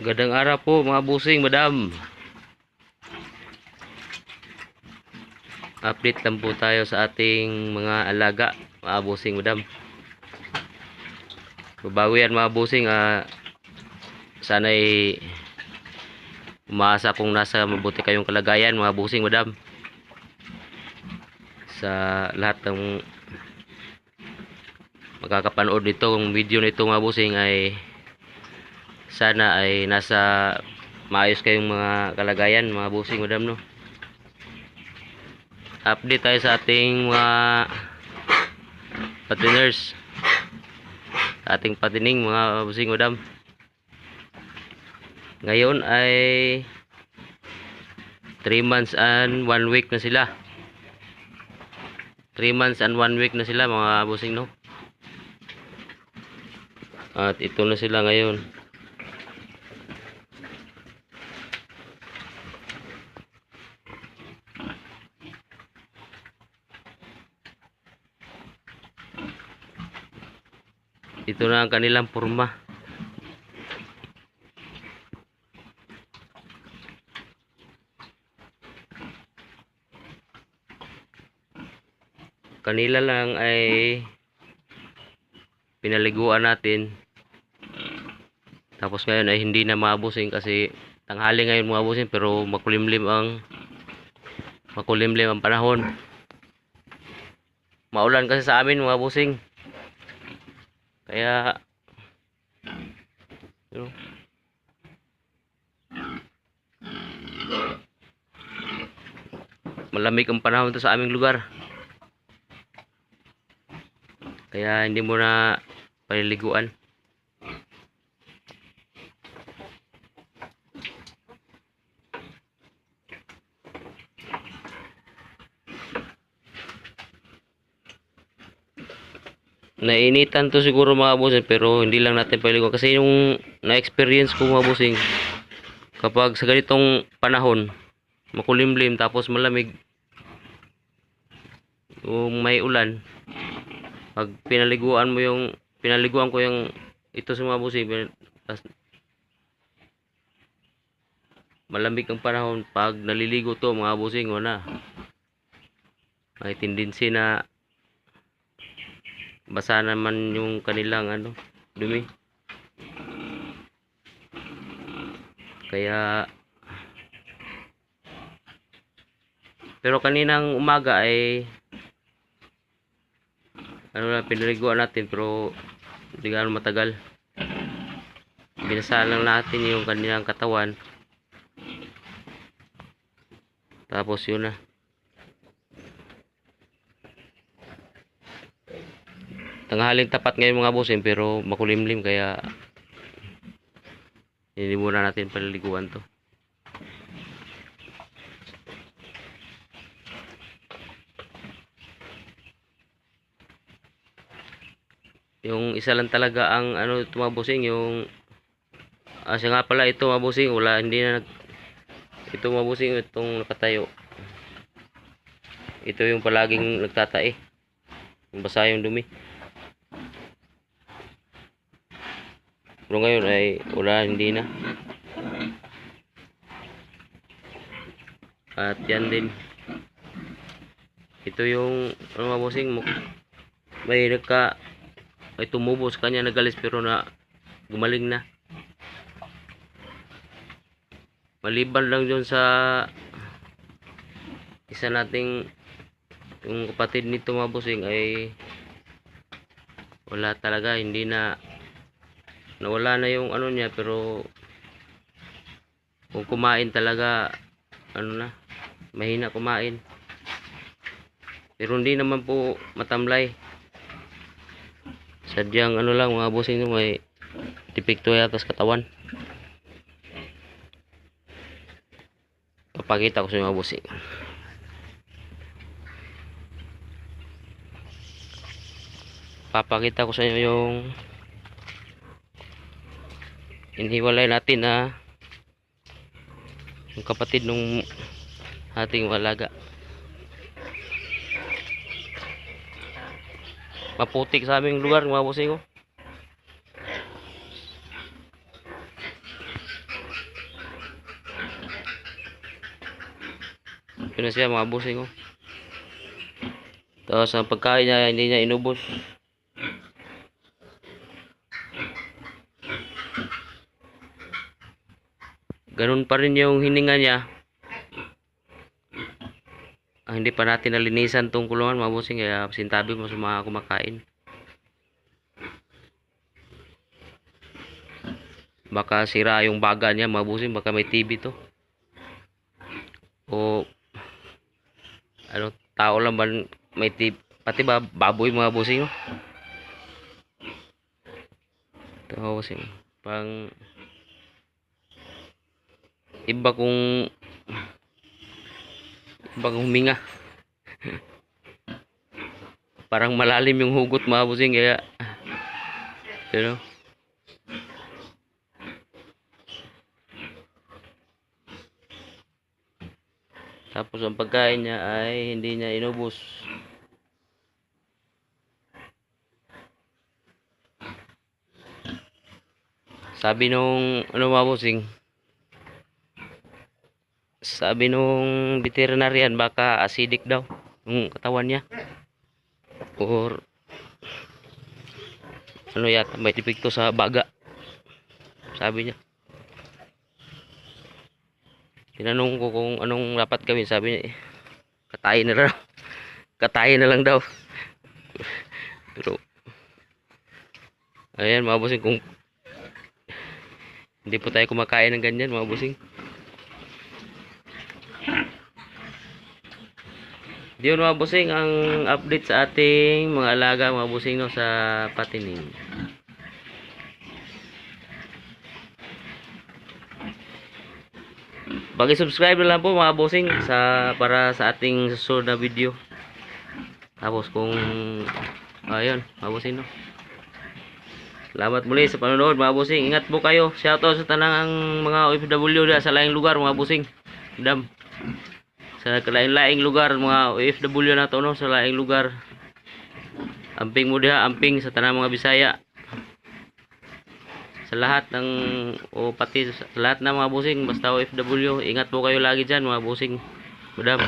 Gadang araw po mga busing, madam. Update lang po tayo sa ating mga alaga, mga busing, madam. Babawi yan mga busing. Sana'y umaasa kung nasa mabuti kayong kalagayan mga busing, madam. Sa lahat ng makakapanood nitong video nito mga busing ay sana ay nasa maayos kayong mga kalagayan mga busing, madam, no. Update tayo sa ating mga patiners, ating patining mga busing, madam. Ngayon ay 3 months and 1 week na sila. 3 months and 1 week na sila mga busing, no. At ito na sila ngayon. Ito na ang kanilang porma. Kanila lang ay pinaliguan natin. Tapos ngayon ay hindi na mabusing kasi tanghali ngayon mga busing, pero makulimlim ang panahon. Maulan kasi sa amin mga busing. Kaya malamig ang panahon to sa aming lugar. Kaya hindi mo na paliliguan. Nainitan to siguro mga busing, pero hindi lang natin paliliguan kasi yung na-experience ko mga busing, kapag sa ganitong panahon makulimlim tapos malamig, yung may ulan, pag pinaliguan ko yung ito sa mga busing, malamig ang panahon, pag naliligo to mga busing, wala, may tendency na basa naman yung kanilang dumi. Kaya pero kaninang umaga ay pinaliguan natin, pero hindi gaano matagal. Binasa lang natin yung kanilang katawan, tapos yun na. Tanghaling tapat ngayon mga busing, pero makulimlim, kaya hindi muna natin paliliguan to. Yung isa lang talaga ang ito mga busing, yung siya nga pala, ito mga busing, wala, hindi na ito mga busing, itong nakatayo, ito yung palaging nagtatae, basa yung dumi. Pero ngayon ay wala, hindi na. At yan din, ito yung mga busing, may tumubo sa kanya, nagalis, pero na gumaling na. Maliban lang dun sa isa nating yung kapatid nito mga busing, ay wala talaga, hindi na, nawala na yung niya, pero kung kumain talaga, mahina kumain, pero hindi naman po matamlay. Sadyang lang mga busing, may depekto yata sa katawan. Papakita ko sa mga busing. Papakita ko sa inyo yung inihiwalay natin yung kapatid nung ating walaga. Maputik sa aming lugar mga busing ko. na siya mga bossing oh. Tapos ang pagkain niya hindi niya inubos. Ganun pa rin yung hininga niya. Hindi pa natin nalinisan tong kulungan mga bossing, kaya sintabi mo sa mga kumakain. Baka sira yung baga niya mga bossing, baka may TB to. O ano, tao lang ba may TB, pati ba baboy mga bossing oh. Ito mga bossing, pang iba kung huminga. Parang malalim yung hugot mga bossing, kaya you know. Tapos ang pagkain niya ay hindi niya inubos. Sabi nung ano mga bossing, sabi nung veterinarian baka acidic daw yung katawan niya, or ano yata may epekto sa baga, sabi niya. Tinanong ko kung anong dapat gawin, sabi niya katayin na lang. Katayin na lang daw. Pero ayan mga bossing, kung hindi po tayo kumakain ng ganyan mga bossing. Diyon mga bossing ang update sa ating mga alaga mga bossing no, sa patining. Paki-subscribe na lang po mga bossing para sa ating susunod na video. Tapos kung ayun mga bossing no. Salamat muli sa panonood mga bossing. Ingat po kayo. Shoutout sa tanang mga OFW sa laing lugar mga bossing. Dam. Sa kalain-laing lugar mga OFW na to no, sa laing lugar. Amping mo diha, amping sa tanang mga Bisaya. Sa lahat ng pati sa lahat ng mga bossing basta OFW, ingat po kayo lagi diyan mga bossing. Madam.